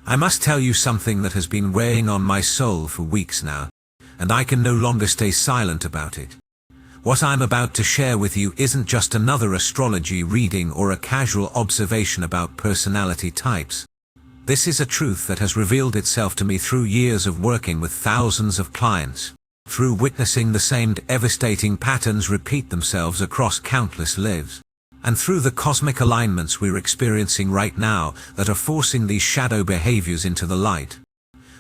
I must tell you something that has been weighing on my soul for weeks now, and I can no longer stay silent about it. What I'm about to share with you isn't just another astrology reading or a casual observation about personality types. This is a truth that has revealed itself to me through years of working with thousands of clients, through witnessing the same devastating patterns repeat themselves across countless lives, and through the cosmic alignments we're experiencing right now that are forcing these shadow behaviors into the light.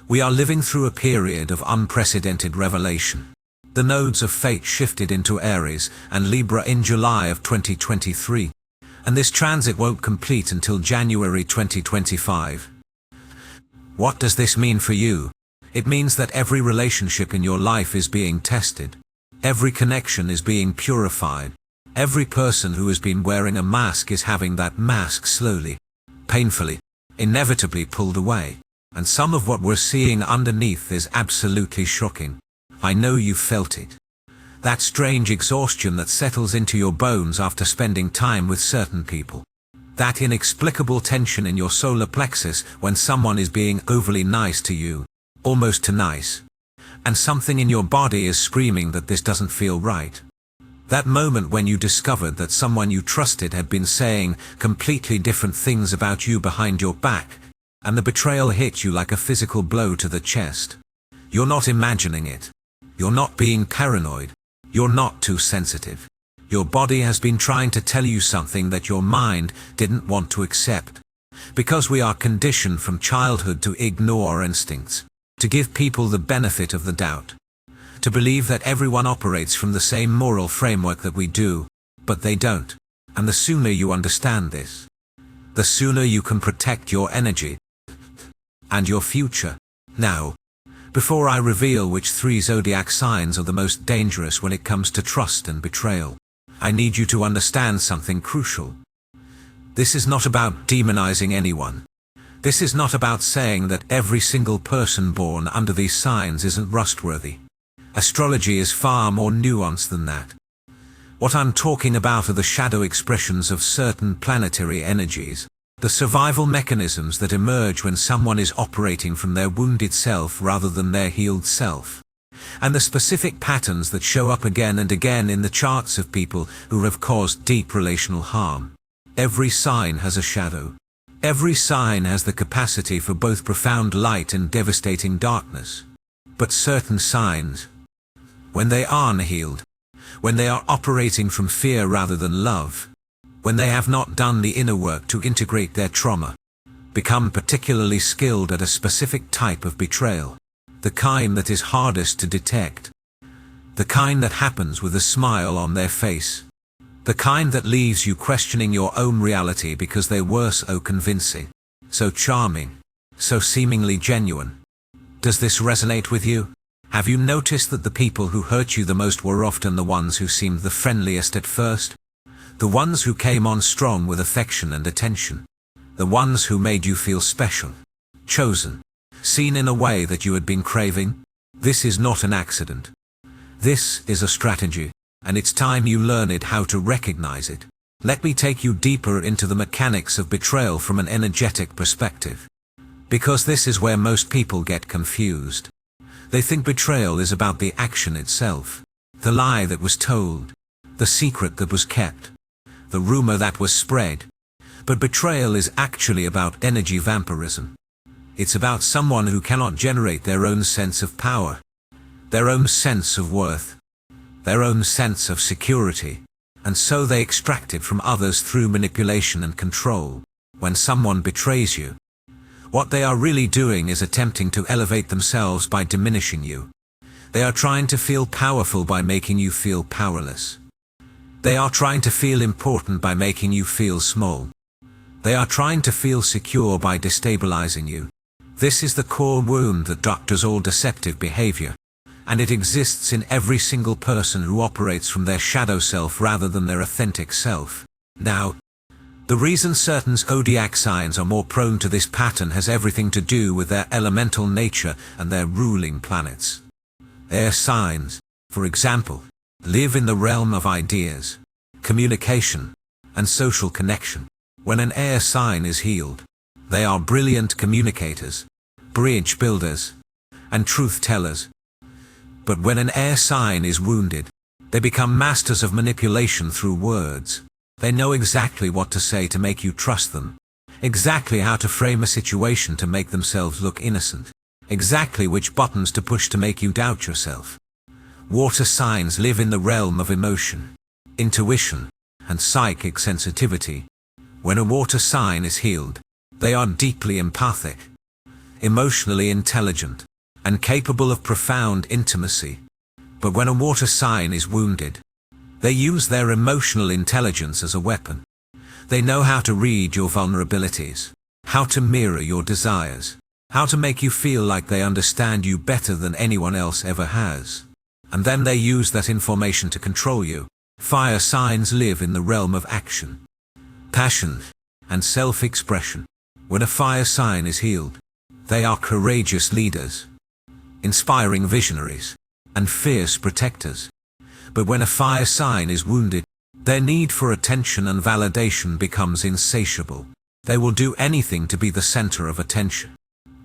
We are living through a period of unprecedented revelation. The nodes of fate shifted into Aries and Libra in July of 2023, and this transit won't complete until January 2025. What does this mean for you? It means that every relationship in your life is being tested. Every connection is being purified. Every person who has been wearing a mask is having that mask slowly, painfully, inevitably pulled away. And some of what we're seeing underneath is absolutely shocking. I know you've felt it. That strange exhaustion that settles into your bones after spending time with certain people. That inexplicable tension in your solar plexus when someone is being overly nice to you, almost too nice. And something in your body is screaming that this doesn't feel right. That moment when you discovered that someone you trusted had been saying completely different things about you behind your back, and the betrayal hit you like a physical blow to the chest. You're not imagining it. You're not being paranoid. You're not too sensitive. Your body has been trying to tell you something that your mind didn't want to accept. Because we are conditioned from childhood to ignore our instincts, to give people the benefit of the doubt, to believe that everyone operates from the same moral framework that we do, but they don't. And the sooner you understand this, the sooner you can protect your energy and your future. Now, before I reveal which 3 zodiac signs are the most dangerous when it comes to trust and betrayal, I need you to understand something crucial. This is not about demonizing anyone. This is not about saying that every single person born under these signs isn't trustworthy. Astrology is far more nuanced than that. What I'm talking about are the shadow expressions of certain planetary energies, the survival mechanisms that emerge when someone is operating from their wounded self rather than their healed self, and the specific patterns that show up again and again in the charts of people who have caused deep relational harm. Every sign has a shadow. Every sign has the capacity for both profound light and devastating darkness. But certain signs, when they aren't healed, when they are operating from fear rather than love, when they have not done the inner work to integrate their trauma, become particularly skilled at a specific type of betrayal, the kind that is hardest to detect, the kind that happens with a smile on their face, the kind that leaves you questioning your own reality because they were so convincing, so charming, so seemingly genuine. Does this resonate with you? Have you noticed that the people who hurt you the most were often the ones who seemed the friendliest at first? The ones who came on strong with affection and attention. The ones who made you feel special, chosen, seen in a way that you had been craving? This is not an accident. This is a strategy, and it's time you learned how to recognize it. Let me take you deeper into the mechanics of betrayal from an energetic perspective. Because this is where most people get confused. They think betrayal is about the action itself, the lie that was told, the secret that was kept, the rumor that was spread. But betrayal is actually about energy vampirism. It's about someone who cannot generate their own sense of power, their own sense of worth, their own sense of security, and so they extract it from others through manipulation and control. When someone betrays you, what they are really doing is attempting to elevate themselves by diminishing you. They are trying to feel powerful by making you feel powerless. They are trying to feel important by making you feel small. They are trying to feel secure by destabilizing you. This is the core wound that doctors all deceptive behavior, and it exists in every single person who operates from their shadow self rather than their authentic self. Now, the reason certain zodiac signs are more prone to this pattern has everything to do with their elemental nature and their ruling planets. Air signs, for example, live in the realm of ideas, communication, and social connection. When an air sign is healed, They are brilliant communicators, bridge builders, and truth tellers. But when an air sign is wounded, they become masters of manipulation through words. They know exactly what to say to make you trust them, exactly how to frame a situation to make themselves look innocent, exactly which buttons to push to make you doubt yourself. Water signs live in the realm of emotion, intuition, and psychic sensitivity. When a water sign is healed, they are deeply empathic, emotionally intelligent, and capable of profound intimacy. But when a water sign is wounded, they use their emotional intelligence as a weapon. They know how to read your vulnerabilities, how to mirror your desires, how to make you feel like they understand you better than anyone else ever has. And then they use that information to control you. Fire signs live in the realm of action, passion, and self-expression. When a fire sign is healed, they are courageous leaders, inspiring visionaries, and fierce protectors. But when a fire sign is wounded, their need for attention and validation becomes insatiable. They will do anything to be the center of attention,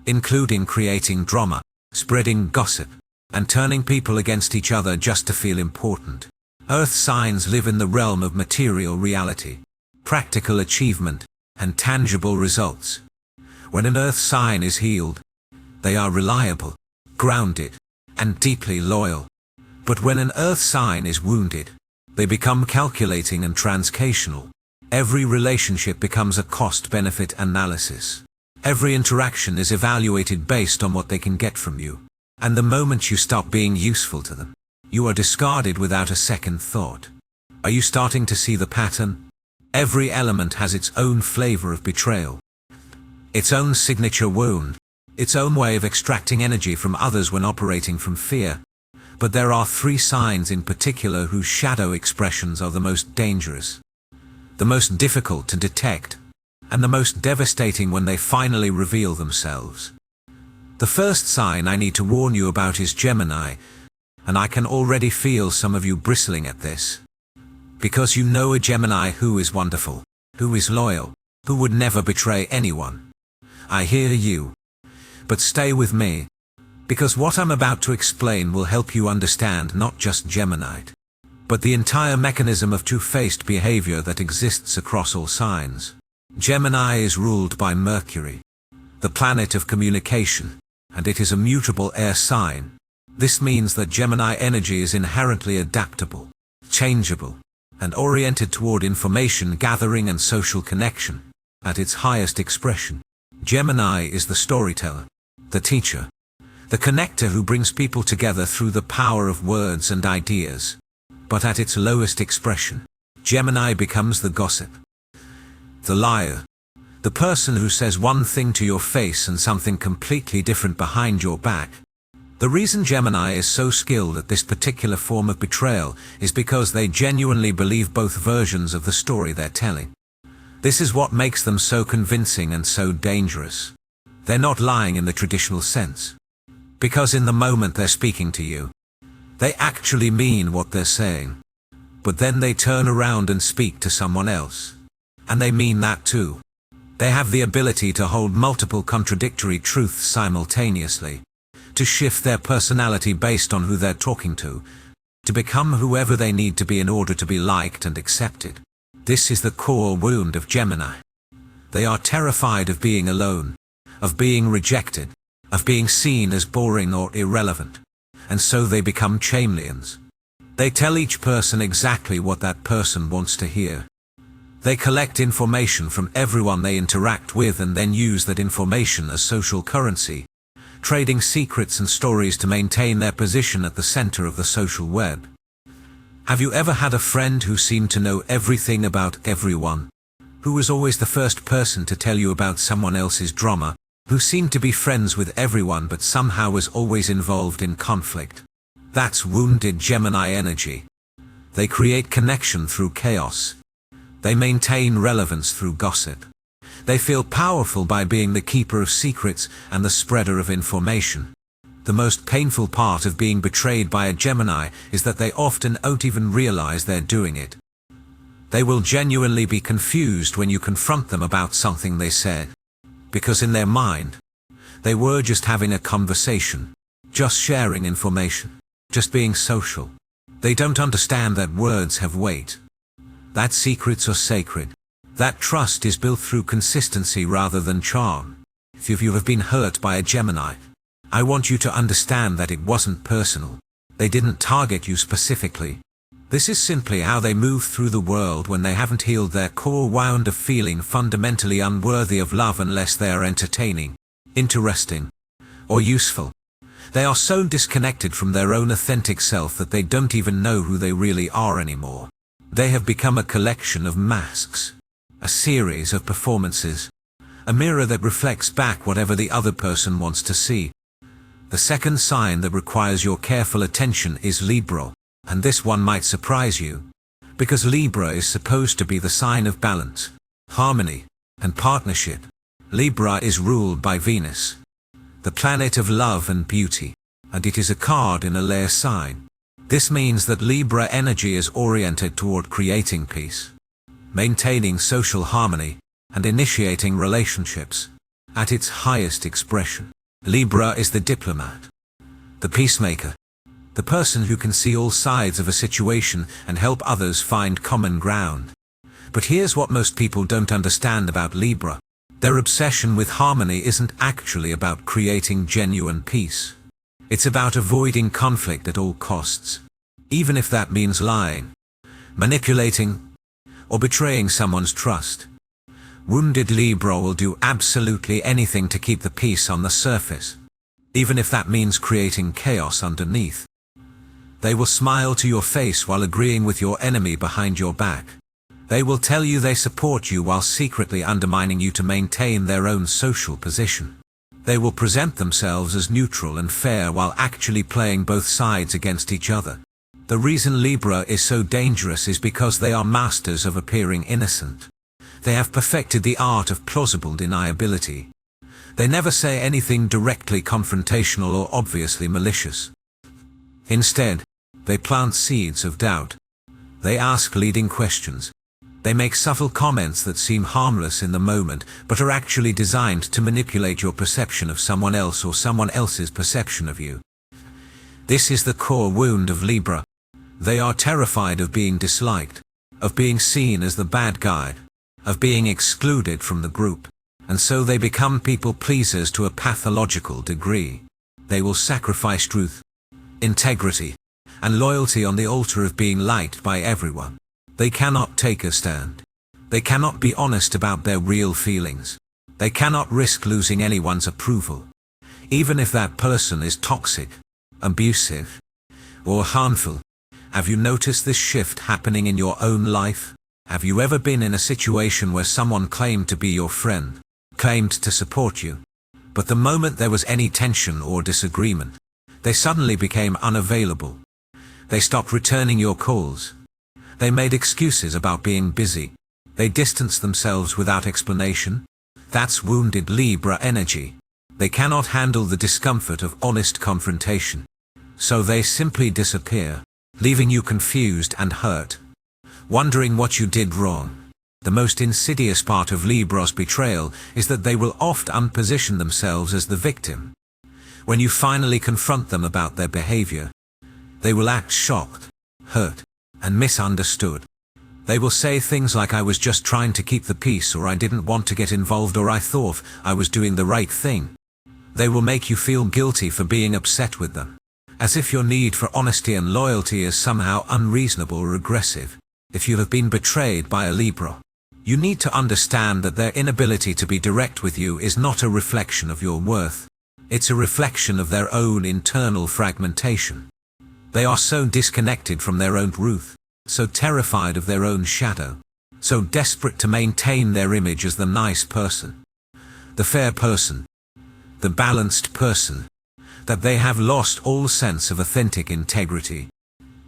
including creating drama, spreading gossip, and turning people against each other just to feel important. Earth signs live in the realm of material reality, practical achievement, and tangible results. When an earth sign is healed, they are reliable, grounded, and deeply loyal. But when an earth sign is wounded, they become calculating and transactional. Every relationship becomes a cost-benefit analysis. Every interaction is evaluated based on what they can get from you. And the moment you stop being useful to them, you are discarded without a second thought. Are you starting to see the pattern? Every element has its own flavor of betrayal, its own signature wound, its own way of extracting energy from others when operating from fear. But there are 3 signs in particular whose shadow expressions are the most dangerous, the most difficult to detect, and the most devastating when they finally reveal themselves. The first sign I need to warn you about is Gemini, and I can already feel some of you bristling at this. Because you know a Gemini who is wonderful, who is loyal, who would never betray anyone. I hear you. But stay with me, because what I'm about to explain will help you understand not just Gemini, but the entire mechanism of two-faced behavior that exists across all signs. Gemini is ruled by Mercury, the planet of communication, and it is a mutable air sign. This means that Gemini energy is inherently adaptable, changeable, and oriented toward information gathering and social connection. At its highest expression, Gemini is the storyteller, the teacher, the connector who brings people together through the power of words and ideas. But at its lowest expression, Gemini becomes the gossip, the liar, the person who says one thing to your face and something completely different behind your back. The reason Gemini is so skilled at this particular form of betrayal is because they genuinely believe both versions of the story they're telling. This is what makes them so convincing and so dangerous. They're not lying in the traditional sense, because in the moment they're speaking to you, they actually mean what they're saying. But then they turn around and speak to someone else, and they mean that too. They have the ability to hold multiple contradictory truths simultaneously, to shift their personality based on who they're talking to become whoever they need to be in order to be liked and accepted. This is the core wound of Gemini. They are terrified of being alone, of being rejected, of being seen as boring or irrelevant, and so they become chameleons. They tell each person exactly what that person wants to hear. They collect information from everyone they interact with and then use that information as social currency, trading secrets and stories to maintain their position at the center of the social web. Have you ever had a friend who seemed to know everything about everyone, who was always the first person to tell you about someone else's drama, who seemed to be friends with everyone but somehow was always involved in conflict? That's wounded Gemini energy. They create connection through chaos. They maintain relevance through gossip. They feel powerful by being the keeper of secrets and the spreader of information. The most painful part of being betrayed by a Gemini is that they often don't even realize they're doing it. They will genuinely be confused when you confront them about something they said, because in their mind, they were just having a conversation, just sharing information, just being social. They don't understand that words have weight, that secrets are sacred, that trust is built through consistency rather than charm. If you have been hurt by a Gemini, I want you to understand that it wasn't personal. They didn't target you specifically. This is simply how they move through the world when they haven't healed their core wound of feeling fundamentally unworthy of love unless they are entertaining, interesting, or useful. They are so disconnected from their own authentic self that they don't even know who they really are anymore. They have become a collection of masks, a series of performances, a mirror that reflects back whatever the other person wants to see. The second sign that requires your careful attention is Libra, and this one might surprise you, because Libra is supposed to be the sign of balance, harmony, and partnership. Libra is ruled by Venus, the planet of love and beauty, and it is a card in a layer sign. This means that Libra energy is oriented toward creating peace, maintaining social harmony, and initiating relationships at its highest expression. Libra is the diplomat, the peacemaker, the person who can see all sides of a situation and help others find common ground. But here's what most people don't understand about Libra. Their obsession with harmony isn't actually about creating genuine peace. It's about avoiding conflict at all costs, even if that means lying, manipulating, or betraying someone's trust. Wounded Libra will do absolutely anything to keep the peace on the surface, even if that means creating chaos underneath. They will smile to your face while agreeing with your enemy behind your back. They will tell you they support you while secretly undermining you to maintain their own social position. They will present themselves as neutral and fair while actually playing both sides against each other. The reason Libra is so dangerous is because they are masters of appearing innocent. They have perfected the art of plausible deniability. They never say anything directly confrontational or obviously malicious. Instead, they plant seeds of doubt. They ask leading questions. They make subtle comments that seem harmless in the moment, but are actually designed to manipulate your perception of someone else or someone else's perception of you. This is the core wound of Libra. They are terrified of being disliked, of being seen as the bad guy, of being excluded from the group, and so they become people pleasers to a pathological degree. They will sacrifice truth, integrity, and loyalty on the altar of being liked by everyone. They cannot take a stand. They cannot be honest about their real feelings. They cannot risk losing anyone's approval, even if that person is toxic, abusive, or harmful. Have you noticed this shift happening in your own life? Have you ever been in a situation where someone claimed to be your friend, claimed to support you, but the moment there was any tension or disagreement, they suddenly became unavailable? They stopped returning your calls. They made excuses about being busy. They distanced themselves without explanation. That's wounded Libra energy. They cannot handle the discomfort of honest confrontation. So they simply disappear, leaving you confused and hurt, wondering what you did wrong. The most insidious part of Libra's betrayal is that they will often position themselves as the victim. When you finally confront them about their behavior, they will act shocked, hurt, and misunderstood. They will say things like, "I was just trying to keep the peace," or "I didn't want to get involved," or "I thought I was doing the right thing." They will make you feel guilty for being upset with them, as if your need for honesty and loyalty is somehow unreasonable or aggressive. If you have been betrayed by a Libra, you need to understand that their inability to be direct with you is not a reflection of your worth. It's a reflection of their own internal fragmentation. They are so disconnected from their own truth, so terrified of their own shadow, so desperate to maintain their image as the nice person, the fair person, the balanced person, that they have lost all sense of authentic integrity.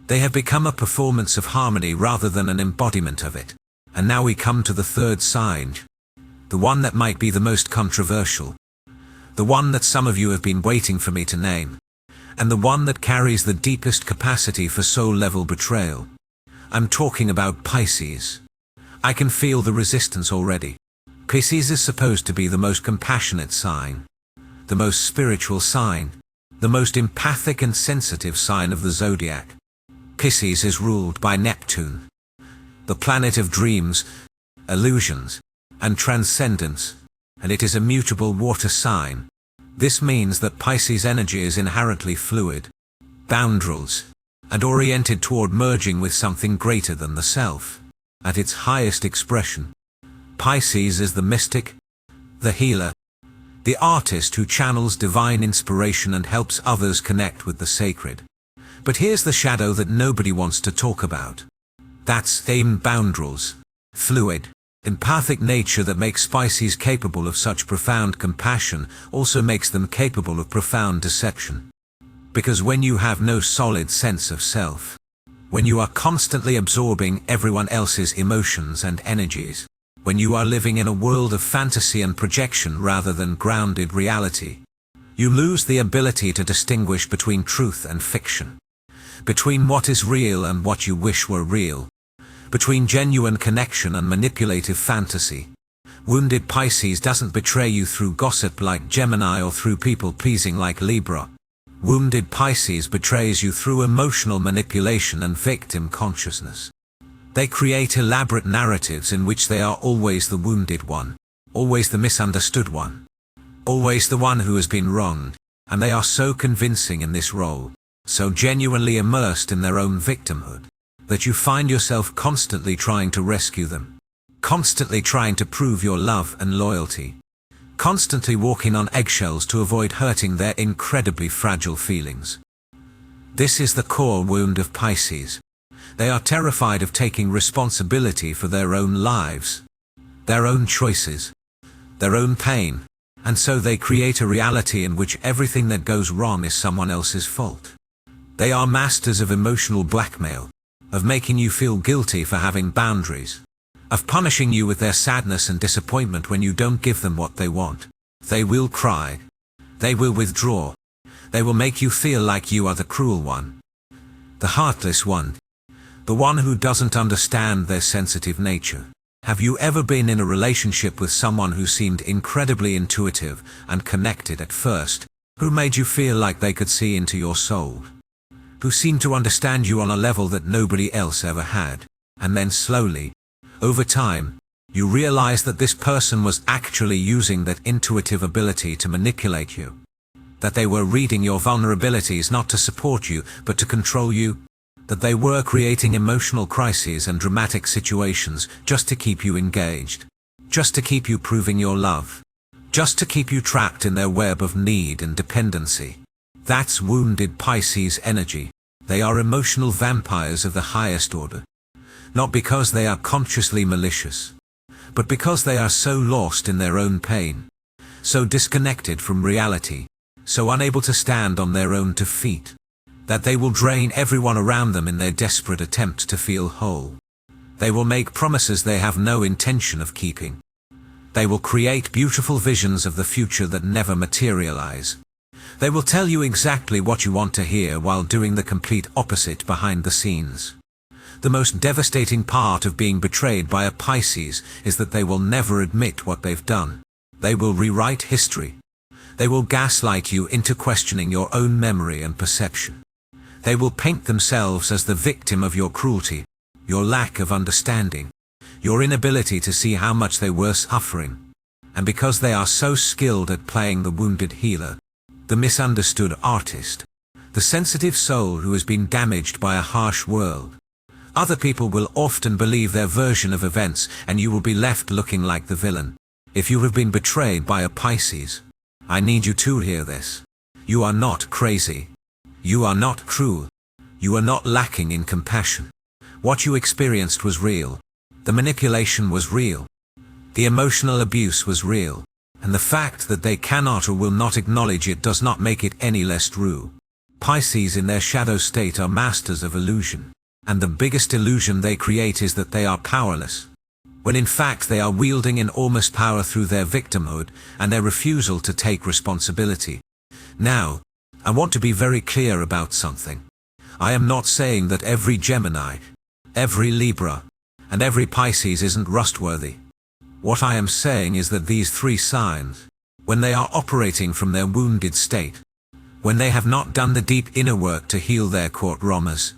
They have become a performance of harmony rather than an embodiment of it. And now we come to the third sign, the one that might be the most controversial, the one that some of you have been waiting for me to name, and the one that carries the deepest capacity for soul-level betrayal. I'm talking about Pisces. I can feel the resistance already. Pisces is supposed to be the most compassionate sign, the most spiritual sign, the most empathic and sensitive sign of the zodiac. Pisces is ruled by Neptune, the planet of dreams, illusions, and transcendence, and it is a mutable water sign. This means that Pisces energy is inherently fluid, boundless, and oriented toward merging with something greater than the self. At its highest expression, Pisces is the mystic, the healer, the artist who channels divine inspiration and helps others connect with the sacred. But here's the shadow that nobody wants to talk about. That's the boundaries, fluid, empathic nature that makes Pisces capable of such profound compassion also makes them capable of profound deception. Because when you have no solid sense of self, when you are constantly absorbing everyone else's emotions and energies, when you are living in a world of fantasy and projection rather than grounded reality, you lose the ability to distinguish between truth and fiction, between what is real and what you wish were real, between genuine connection and manipulative fantasy. Wounded Pisces doesn't betray you through gossip like Gemini or through people-pleasing like Libra. Wounded Pisces betrays you through emotional manipulation and victim consciousness. They create elaborate narratives in which they are always the wounded one, always the misunderstood one, always the one who has been wronged, and they are so convincing in this role, so genuinely immersed in their own victimhood, that you find yourself constantly trying to rescue them, constantly trying to prove your love and loyalty, constantly walking on eggshells to avoid hurting their incredibly fragile feelings. This is the core wound of Pisces. They are terrified of taking responsibility for their own lives, their own choices, their own pain, and so they create a reality in which everything that goes wrong is someone else's fault. They are masters of emotional blackmail, of making you feel guilty for having boundaries, of punishing you with their sadness and disappointment when you don't give them what they want. They will cry. They will withdraw. They will make you feel like you are the cruel one, the heartless one, the one who doesn't understand their sensitive nature. Have you ever been in a relationship with someone who seemed incredibly intuitive and connected at first, who made you feel like they could see into your soul, who seemed to understand you on a level that nobody else ever had, and then slowly, over time, you realize that this person was actually using that intuitive ability to manipulate you, that they were reading your vulnerabilities not to support you but to control you, that they were creating emotional crises and dramatic situations just to keep you engaged, just to keep you proving your love, just to keep you trapped in their web of need and dependency. That's wounded Pisces energy. They are emotional vampires of the highest order. Not because they are consciously malicious, but because they are so lost in their own pain, so disconnected from reality, so unable to stand on their own 2 feet, that they will drain everyone around them in their desperate attempt to feel whole. They will make promises they have no intention of keeping. They will create beautiful visions of the future that never materialize. They will tell you exactly what you want to hear while doing the complete opposite behind the scenes. The most devastating part of being betrayed by a Pisces is that they will never admit what they've done. They will rewrite history. They will gaslight you into questioning your own memory and perception. They will paint themselves as the victim of your cruelty, your lack of understanding, your inability to see how much they were suffering. And because they are so skilled at playing the wounded healer, the misunderstood artist, the sensitive soul who has been damaged by a harsh world, other people will often believe their version of events and you will be left looking like the villain. If you have been betrayed by a Pisces, I need you to hear this. You are not crazy. You are not cruel. You are not lacking in compassion. What you experienced was real. The manipulation was real. The emotional abuse was real. And the fact that they cannot or will not acknowledge it does not make it any less true. Pisces in their shadow state are masters of illusion. And the biggest illusion they create is that they are powerless, when in fact they are wielding enormous power through their victimhood and their refusal to take responsibility. Now, I want to be very clear about something. I am not saying that every Gemini, every Libra, and every Pisces isn't trustworthy. What I am saying is that these three signs, when they are operating from their wounded state, when they have not done the deep inner work to heal their traumas,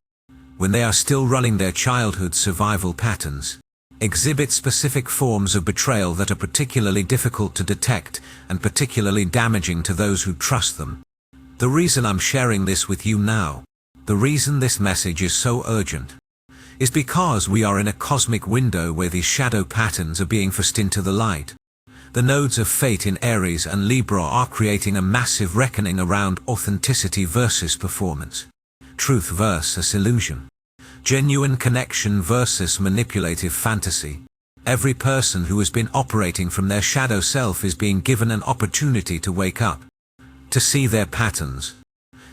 when they are still running their childhood survival patterns, exhibit specific forms of betrayal that are particularly difficult to detect and particularly damaging to those who trust them. The reason I'm sharing this with you now, the reason this message is so urgent, is because we are in a cosmic window where these shadow patterns are being forced into the light. The nodes of fate in Aries and Libra are creating a massive reckoning around authenticity versus performance, truth versus illusion, genuine connection versus manipulative fantasy. Every person who has been operating from their shadow self is being given an opportunity to wake up, to see their patterns,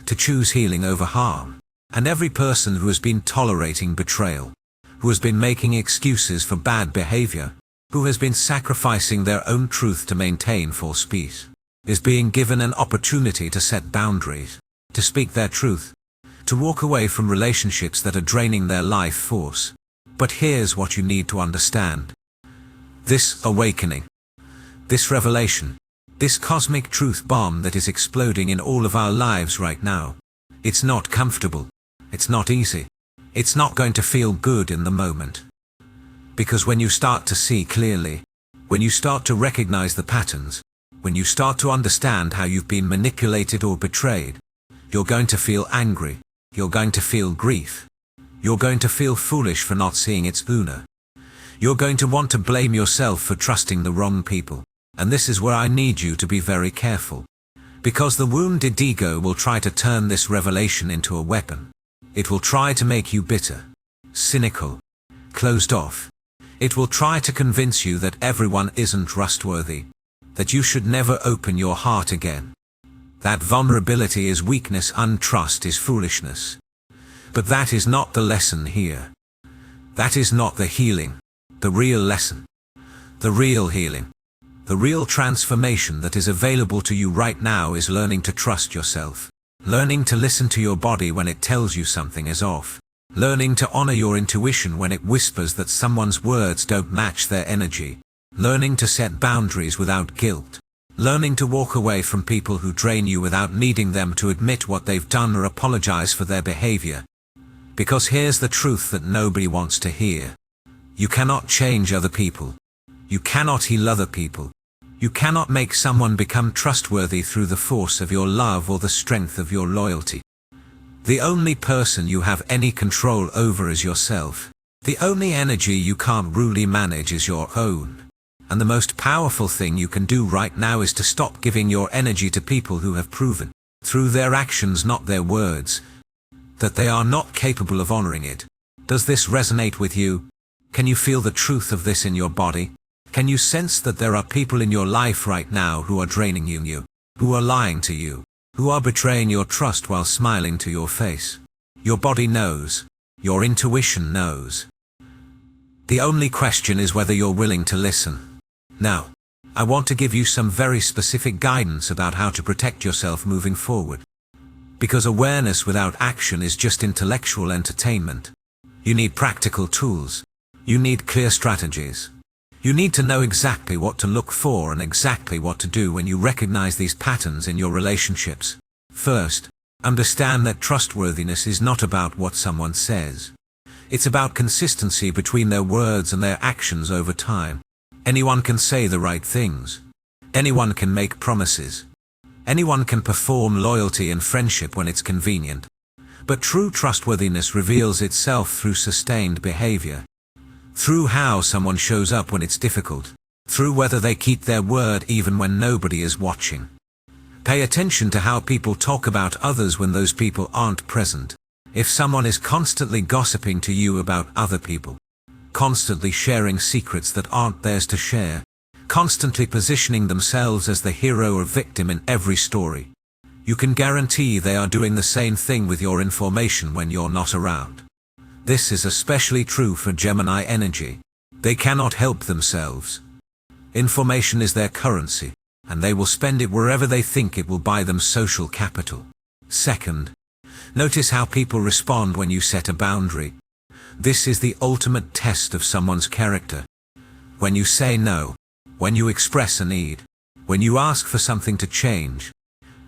to choose healing over harm. And every person who has been tolerating betrayal, who has been making excuses for bad behavior, who has been sacrificing their own truth to maintain false peace, is being given an opportunity to set boundaries, to speak their truth, to walk away from relationships that are draining their life force. But here's what you need to understand. This awakening, this revelation, this cosmic truth bomb that is exploding in all of our lives right now, it's not comfortable. It's not easy. It's not going to feel good in the moment. Because when you start to see clearly, when you start to recognize the patterns, when you start to understand how you've been manipulated or betrayed, you're going to feel angry. You're going to feel grief. You're going to feel foolish for not seeing its owner. You're going to want to blame yourself for trusting the wrong people. And this is where I need you to be very careful. Because the wounded ego will try to turn this revelation into a weapon. It will try to make you bitter, cynical, closed off. It will try to convince you that everyone isn't trustworthy, that you should never open your heart again. That vulnerability is weakness, untrust is foolishness. But that is not the lesson here. That is not the healing, the real lesson, the real healing. The real transformation that is available to you right now is learning to trust yourself. Learning to listen to your body when it tells you something is off. Learning to honor your intuition when it whispers that someone's words don't match their energy. Learning to set boundaries without guilt. Learning to walk away from people who drain you without needing them to admit what they've done or apologize for their behavior. Because here's the truth that nobody wants to hear. You cannot change other people. You cannot heal other people. You cannot make someone become trustworthy through the force of your love or the strength of your loyalty. The only person you have any control over is yourself. The only energy you can't really manage is your own. And the most powerful thing you can do right now is to stop giving your energy to people who have proven, through their actions not their words, that they are not capable of honoring it. Does this resonate with you? Can you feel the truth of this in your body? Can you sense that there are people in your life right now who are draining you, who are lying to you, who are betraying your trust while smiling to your face? Your body knows. Your intuition knows. The only question is whether you're willing to listen. Now, I want to give you some very specific guidance about how to protect yourself moving forward. Because awareness without action is just intellectual entertainment. You need practical tools. You need clear strategies. You need to know exactly what to look for and exactly what to do when you recognize these patterns in your relationships. First, understand that trustworthiness is not about what someone says. It's about consistency between their words and their actions over time. Anyone can say the right things. Anyone can make promises. Anyone can perform loyalty and friendship when it's convenient. But true trustworthiness reveals itself through sustained behavior. Through how someone shows up when it's difficult. Through whether they keep their word even when nobody is watching. Pay attention to how people talk about others when those people aren't present. If someone is constantly gossiping to you about other people, constantly sharing secrets that aren't theirs to share, constantly positioning themselves as the hero or victim in every story, you can guarantee they are doing the same thing with your information when you're not around. This is especially true for Gemini energy. They cannot help themselves. Information is their currency, and they will spend it wherever they think it will buy them social capital. Second, notice how people respond when you set a boundary. This is the ultimate test of someone's character. when you say no, when you express a need, when you ask for something to change.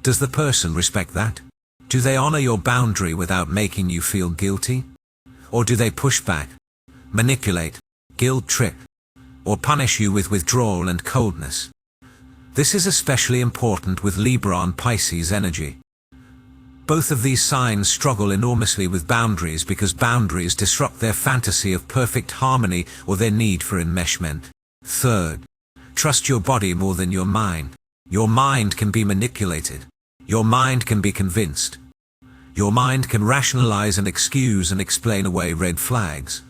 Does the person respect that? Do they honor your boundary without making you feel guilty? Or do they push back, manipulate, guilt trip, or punish you with withdrawal and coldness? This is especially important with Libra and Pisces energy. Both of these signs struggle enormously with boundaries because boundaries disrupt their fantasy of perfect harmony or their need for enmeshment. Third, trust your body more than your mind. Your mind can be manipulated. Your mind can be convinced. Your mind can rationalize and excuse and explain away red flags.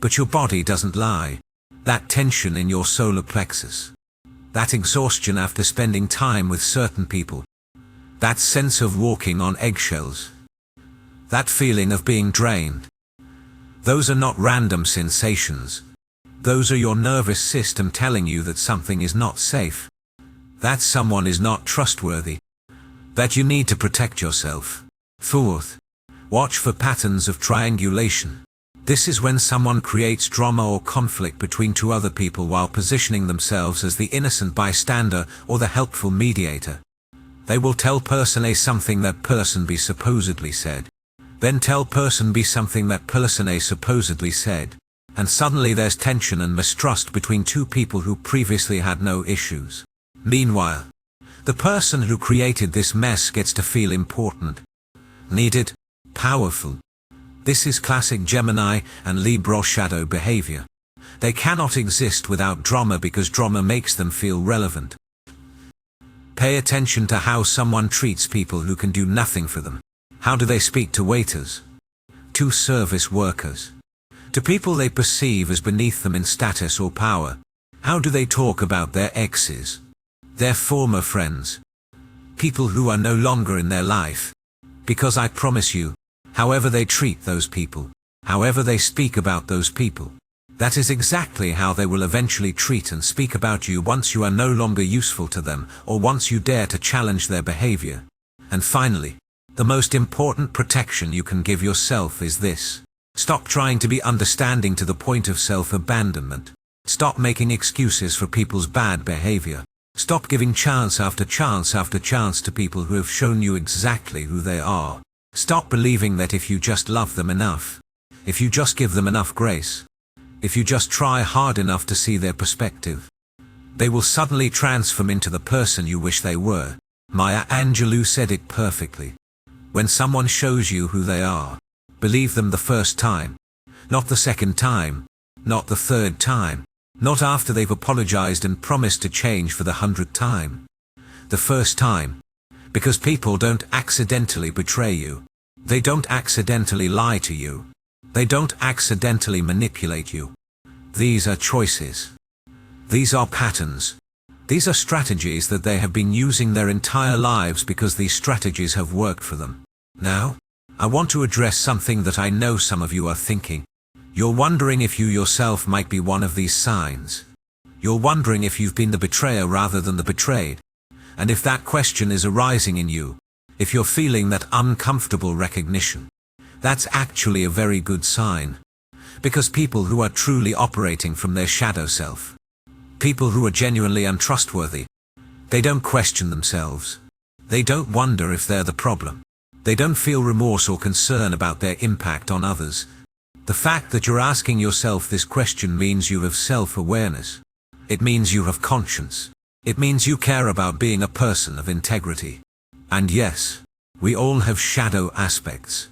But your body doesn't lie. That tension in your solar plexus, that exhaustion after spending time with certain people, that sense of walking on eggshells, that feeling of being drained, those are not random sensations. Those are your nervous system telling you that something is not safe, that someone is not trustworthy, that you need to protect yourself. Fourth, watch for patterns of triangulation. This is when someone creates drama or conflict between two other people while positioning themselves as the innocent bystander or the helpful mediator. They will tell person A something that person B supposedly said, then tell person B something that person A supposedly said, and suddenly there's tension and mistrust between two people who previously had no issues. Meanwhile, the person who created this mess gets to feel important, needed, powerful. This is classic Gemini and Libra shadow behavior. They cannot exist without drama because drama makes them feel relevant. Pay attention to how someone treats people who can do nothing for them. How do they speak to waiters? To service workers? To people they perceive as beneath them in status or power? How do they talk about their exes? Their former friends? People who are no longer in their life? Because I promise you, however they treat those people, however they speak about those people, that is exactly how they will eventually treat and speak about you once you are no longer useful to them or once you dare to challenge their behavior. And finally, the most important protection you can give yourself is this. Stop trying to be understanding to the point of self-abandonment. Stop making excuses for people's bad behavior. Stop giving chance after chance after chance to people who have shown you exactly who they are. Stop believing that if you just love them enough, if you just give them enough grace, if you just try hard enough to see their perspective, they will suddenly transform into the person you wish they were. Maya Angelou said it perfectly. When someone shows you who they are, believe them the first time, not the second time, not the third time, not after they've apologized and promised to change for the 100th time. The first time. Because people don't accidentally betray you. They don't accidentally lie to you. They don't accidentally manipulate you. These are choices. These are patterns. These are strategies that they have been using their entire lives because these strategies have worked for them. Now, I want to address something that I know some of you are thinking. You're wondering if you yourself might be one of these signs. You're wondering if you've been the betrayer rather than the betrayed. And if that question is arising in you, if you're feeling that uncomfortable recognition, that's actually a very good sign. Because people who are truly operating from their shadow self, people who are genuinely untrustworthy, they don't question themselves. They don't wonder if they're the problem. They don't feel remorse or concern about their impact on others. The fact that you're asking yourself this question means you have self-awareness. It means you have conscience. It means you care about being a person of integrity. And yes, we all have shadow aspects.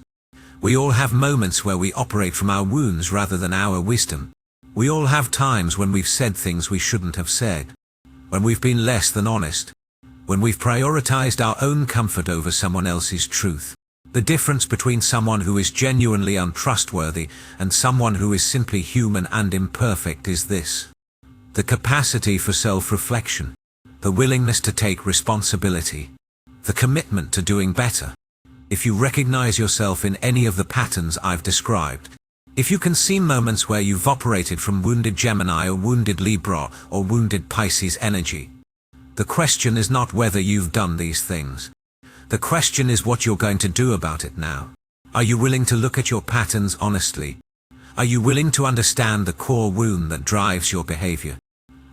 We all have moments where we operate from our wounds rather than our wisdom. We all have times when we've said things we shouldn't have said. When we've been less than honest. When we've prioritized our own comfort over someone else's truth. The difference between someone who is genuinely untrustworthy and someone who is simply human and imperfect is this: the capacity for self-reflection, the willingness to take responsibility, the commitment to doing better. If you recognize yourself in any of the patterns I've described, if you can see moments where you've operated from wounded Gemini or wounded Libra or wounded Pisces energy, the question is not whether you've done these things. The question is what you're going to do about it now. Are you willing to look at your patterns honestly? Are you willing to understand the core wound that drives your behavior?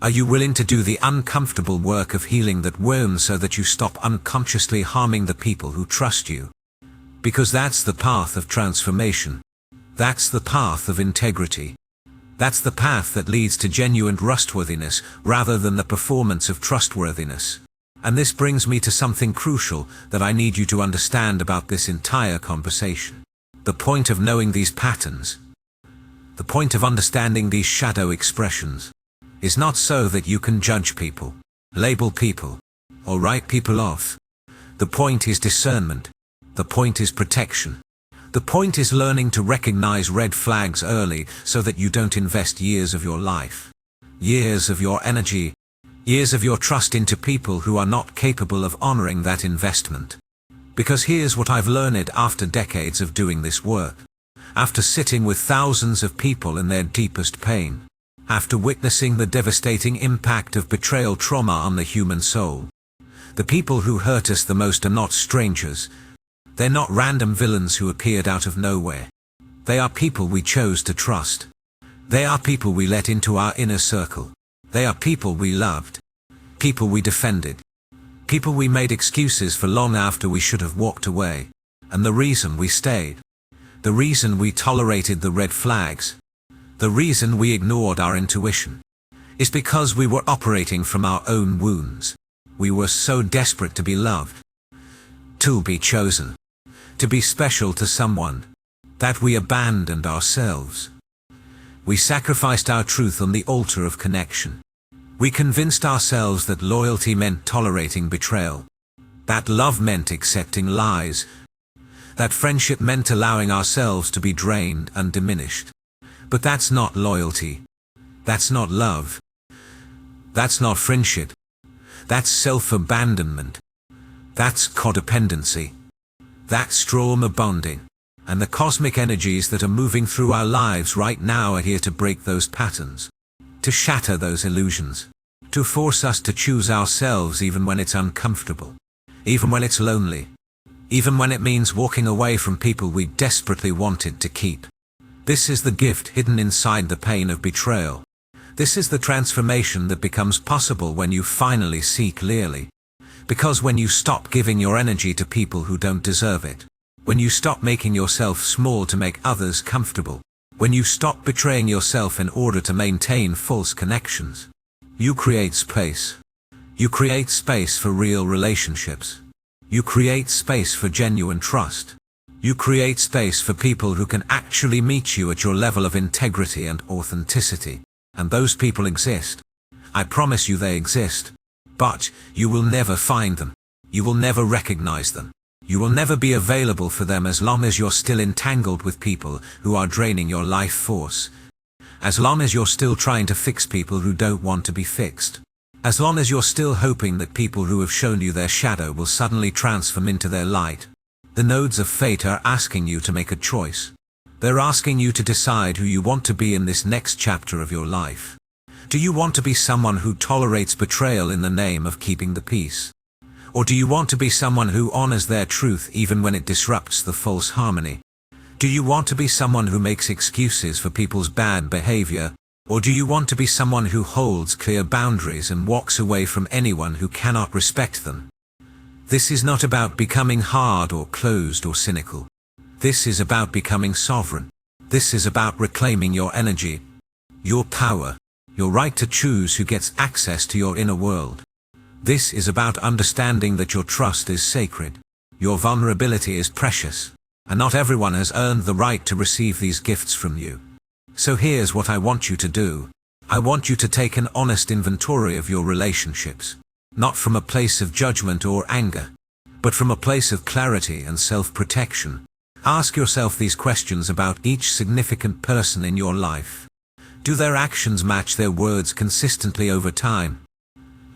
Are you willing to do the uncomfortable work of healing that wound so that you stop unconsciously harming the people who trust you? Because that's the path of transformation. That's the path of integrity. That's the path that leads to genuine trustworthiness rather than the performance of trustworthiness. And this brings me to something crucial that I need you to understand about this entire conversation. The point of knowing these patterns, the point of understanding these shadow expressions, is not so that you can judge people, label people, or write people off. The point is discernment. The point is protection. The point is learning to recognize red flags early so that you don't invest years of your life, years of your energy, years of your trust into people who are not capable of honoring that investment. Because here's what I've learned after decades of doing this work. After sitting with thousands of people in their deepest pain. After witnessing the devastating impact of betrayal trauma on the human soul. The people who hurt us the most are not strangers. They're not random villains who appeared out of nowhere. They are people we chose to trust. They are people we let into our inner circle. They are people we loved. People we defended. People we made excuses for long after we should have walked away. And the reason we stayed, the reason we tolerated the red flags, the reason we ignored our intuition, is because we were operating from our own wounds. We were so desperate to be loved, to be chosen, to be special to someone, that we abandoned ourselves. We sacrificed our truth on the altar of connection. We convinced ourselves that loyalty meant tolerating betrayal, that love meant accepting lies, that friendship meant allowing ourselves to be drained and diminished. But that's not loyalty. That's not love. That's not friendship. That's self-abandonment. That's codependency. That's trauma bonding. And the cosmic energies that are moving through our lives right now are here to break those patterns, to shatter those illusions, to force us to choose ourselves even when it's uncomfortable, even when it's lonely, even when it means walking away from people we desperately wanted to keep. This is the gift hidden inside the pain of betrayal. This is the transformation that becomes possible when you finally see clearly. Because when you stop giving your energy to people who don't deserve it, when you stop making yourself small to make others comfortable, when you stop betraying yourself in order to maintain false connections, you create space. You create space for real relationships. You create space for genuine trust. You create space for people who can actually meet you at your level of integrity and authenticity. And those people exist. I promise you they exist. But you will never find them. You will never recognize them. You will never be available for them as long as you're still entangled with people who are draining your life force. As long as you're still trying to fix people who don't want to be fixed. As long as you're still hoping that people who have shown you their shadow will suddenly transform into their light. The nodes of fate are asking you to make a choice. They're asking you to decide who you want to be in this next chapter of your life. Do you want to be someone who tolerates betrayal in the name of keeping the peace? Or do you want to be someone who honors their truth even when it disrupts the false harmony? Do you want to be someone who makes excuses for people's bad behavior? Or do you want to be someone who holds clear boundaries and walks away from anyone who cannot respect them? This is not about becoming hard or closed or cynical. This is about becoming sovereign. This is about reclaiming your energy, your power, your right to choose who gets access to your inner world. This is about understanding that your trust is sacred, your vulnerability is precious, and not everyone has earned the right to receive these gifts from you. So here's what I want you to do. I want you to take an honest inventory of your relationships, not from a place of judgment or anger, but from a place of clarity and self-protection. Ask yourself these questions about each significant person in your life. Do their actions match their words consistently over time?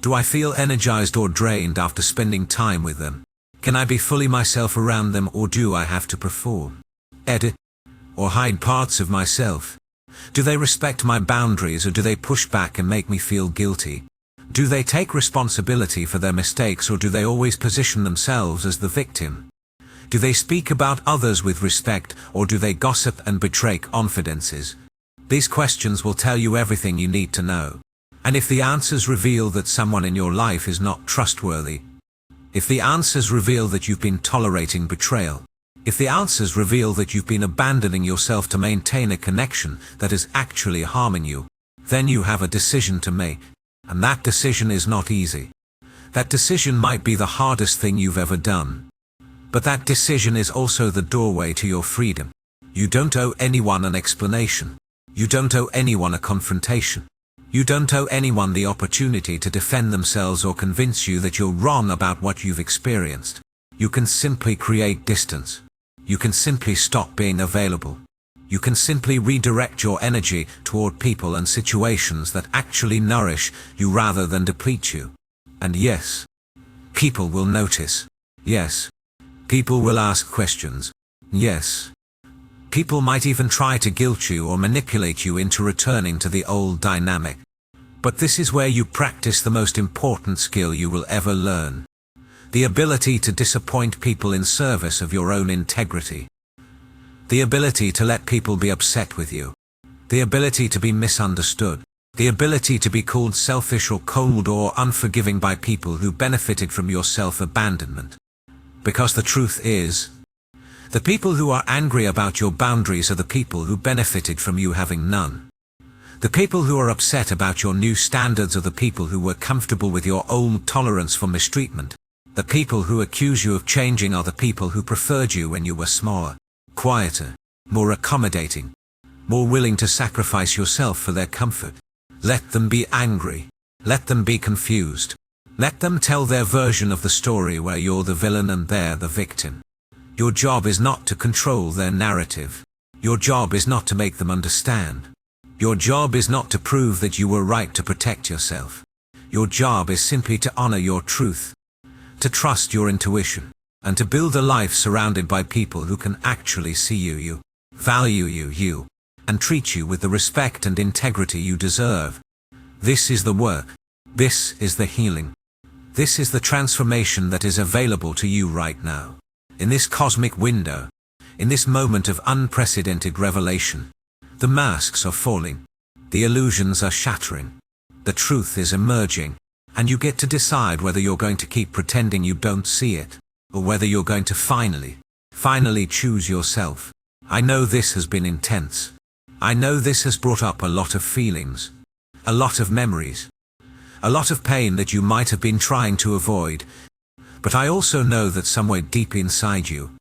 Do I feel energized or drained after spending time with them? Can I be fully myself around them, or do I have to perform, edit, or hide parts of myself? Do they respect my boundaries, or do they push back and make me feel guilty? Do they take responsibility for their mistakes, or do they always position themselves as the victim? Do they speak about others with respect, or do they gossip and betray confidences? These questions will tell you everything you need to know. And if the answers reveal that someone in your life is not trustworthy, if the answers reveal that you've been tolerating betrayal, if the answers reveal that you've been abandoning yourself to maintain a connection that is actually harming you, then you have a decision to make. And that decision is not easy. That decision might be the hardest thing you've ever done. But that decision is also the doorway to your freedom. You don't owe anyone an explanation. You don't owe anyone a confrontation. You don't owe anyone the opportunity to defend themselves or convince you that you're wrong about what you've experienced. You can simply create distance. You can simply stop being available. You can simply redirect your energy toward people and situations that actually nourish you rather than deplete you. And yes, people will notice. Yes, people will ask questions. Yes, people might even try to guilt you or manipulate you into returning to the old dynamic. But this is where you practice the most important skill you will ever learn. The ability to disappoint people in service of your own integrity. The ability to let people be upset with you. The ability to be misunderstood. The ability to be called selfish or cold or unforgiving by people who benefited from your self-abandonment. Because the truth is, the people who are angry about your boundaries are the people who benefited from you having none. The people who are upset about your new standards are the people who were comfortable with your old tolerance for mistreatment. The people who accuse you of changing are the people who preferred you when you were smaller, quieter, more accommodating, more willing to sacrifice yourself for their comfort. Let them be angry. Let them be confused. Let them tell their version of the story where you're the villain and they're the victim. Your job is not to control their narrative. Your job is not to make them understand. Your job is not to prove that you were right to protect yourself. Your job is simply to honor your truth, to trust your intuition, and to build a life surrounded by people who can actually see you, value you, and treat you with the respect and integrity you deserve. This is the work. This is the healing. This is the transformation that is available to you right now. In this cosmic window, in this moment of unprecedented revelation, the masks are falling. The illusions are shattering. The truth is emerging. And you get to decide whether you're going to keep pretending you don't see it, or whether you're going to finally choose yourself. I know this has been intense. I know this has brought up a lot of feelings, a lot of memories, a lot of pain that you might have been trying to avoid. But I also know that somewhere deep inside you,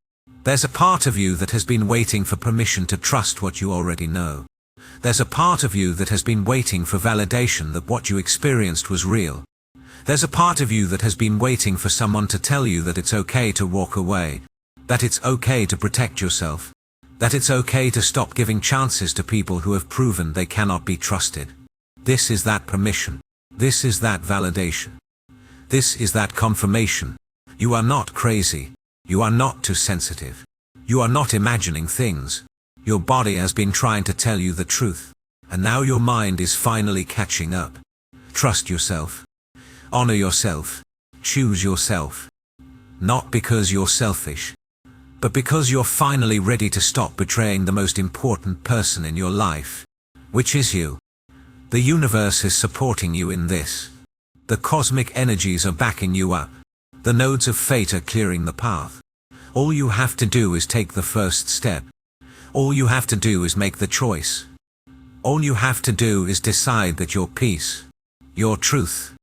there's a part of you that has been waiting for permission to trust what you already know. There's a part of you that has been waiting for validation that what you experienced was real. There's a part of you that has been waiting for someone to tell you that it's okay to walk away, that it's okay to protect yourself, that it's okay to stop giving chances to people who have proven they cannot be trusted. This is that permission. This is that validation. This is that confirmation. You are not crazy. You are not too sensitive. You are not imagining things. Your body has been trying to tell you the truth, and now your mind is finally catching up. Trust yourself. Honor yourself. Choose yourself. Not because you're selfish, but because you're finally ready to stop betraying the most important person in your life, which is you. The universe is supporting you in this. The cosmic energies are backing you up. The nodes of fate are clearing the path. All you have to do is take the first step. All you have to do is make the choice. All you have to do is decide that your peace, your truth,